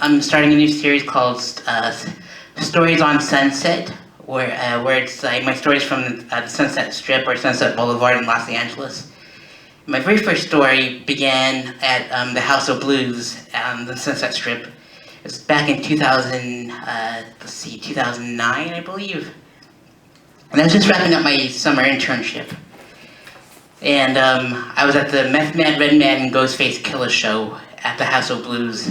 I'm starting a new series called Stories on Sunset, where it's like my stories from the Sunset Strip or Sunset Boulevard in Los Angeles. My very first story began at the House of Blues on the Sunset Strip. It was back in 2009, I believe. And I was just wrapping up my summer internship. And I was at the Meth Man, Red Man, and Ghostface Killer show at the House of Blues.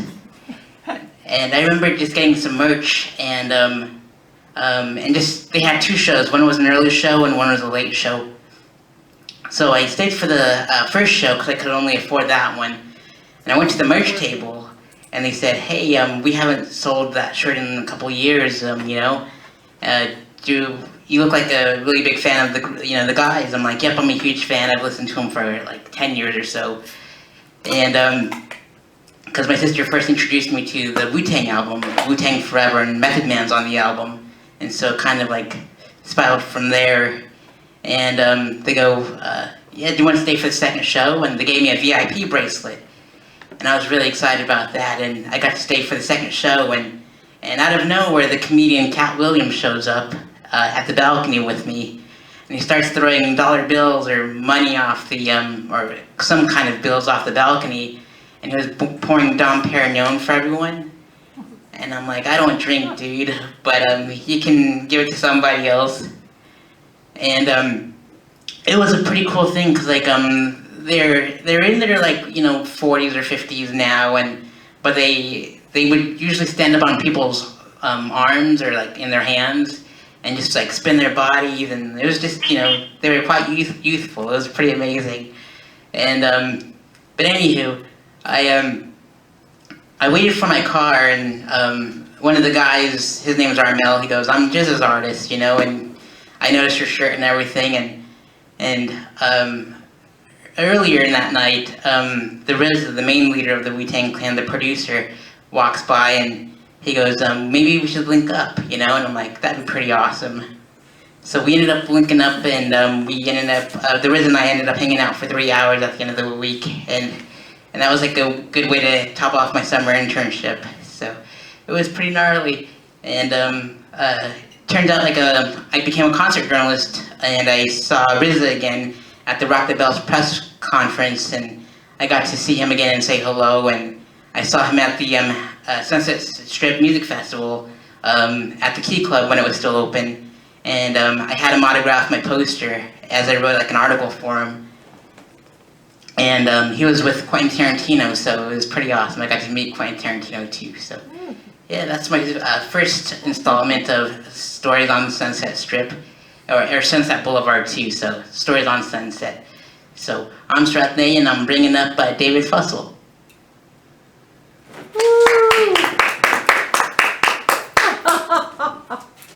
And I remember just getting some merch, and just they had two shows. One was an early show, and one was a late show. So I stayed for the first show because I could only afford that one. And I went to the merch table, and they said, "Hey, we haven't sold that shirt in a couple years. You look like a really big fan of the guys." I'm like, "Yep, I'm a huge fan. I've listened to them for like 10 years or so." And because my sister first introduced me to the Wu-Tang album, Wu-Tang Forever, and Method Man's on the album, and so kind of like spiraled from there. And they go, "Yeah, do you want to stay for the second show?" And they gave me a VIP bracelet, and I was really excited about that. And I got to stay for the second show, and out of nowhere, the comedian Cat Williams shows up at the balcony with me, and he starts throwing dollar bills or money off the or some kind of bills off the balcony, and he was pouring Dom Perignon for everyone. And I'm like, "I don't drink, dude, but you can give it to somebody else." And it was a pretty cool thing because like they're in their like 40s or 50s now, but they would usually stand up on people's arms or like in their hands and just like spin their bodies, and it was just they were quite youthful. It was pretty amazing. And but anywho, I waited for my car, and one of the guys, his name's Armel, he goes, "I'm Jizz's artist, and I noticed your shirt and everything." And earlier in that night, the RZA, the main leader of the Wu-Tang Clan, the producer, walks by, and he goes, "Maybe we should link up, And I'm like, "That'd be pretty awesome." So we ended up linking up, and the RZA and I ended up hanging out for 3 hours at the end of the week, and that was like a good way to top off my summer internship. So it was pretty gnarly, and turned out like I became a concert journalist, and I saw RZA again at the Rock the Bells press conference, and I got to see him again and say hello, and I saw him at the Sunset Strip Music Festival at the Key Club when it was still open, and I had him autograph my poster as I wrote like an article for him. And he was with Quentin Tarantino, so it was pretty awesome. I got to meet Quentin Tarantino too. So yeah, that's my first installment of Stories on the Sunset Strip, or Sunset Boulevard too. So Stories on Sunset. So I'm Sareth Ney, and I'm bringing up David Fussell.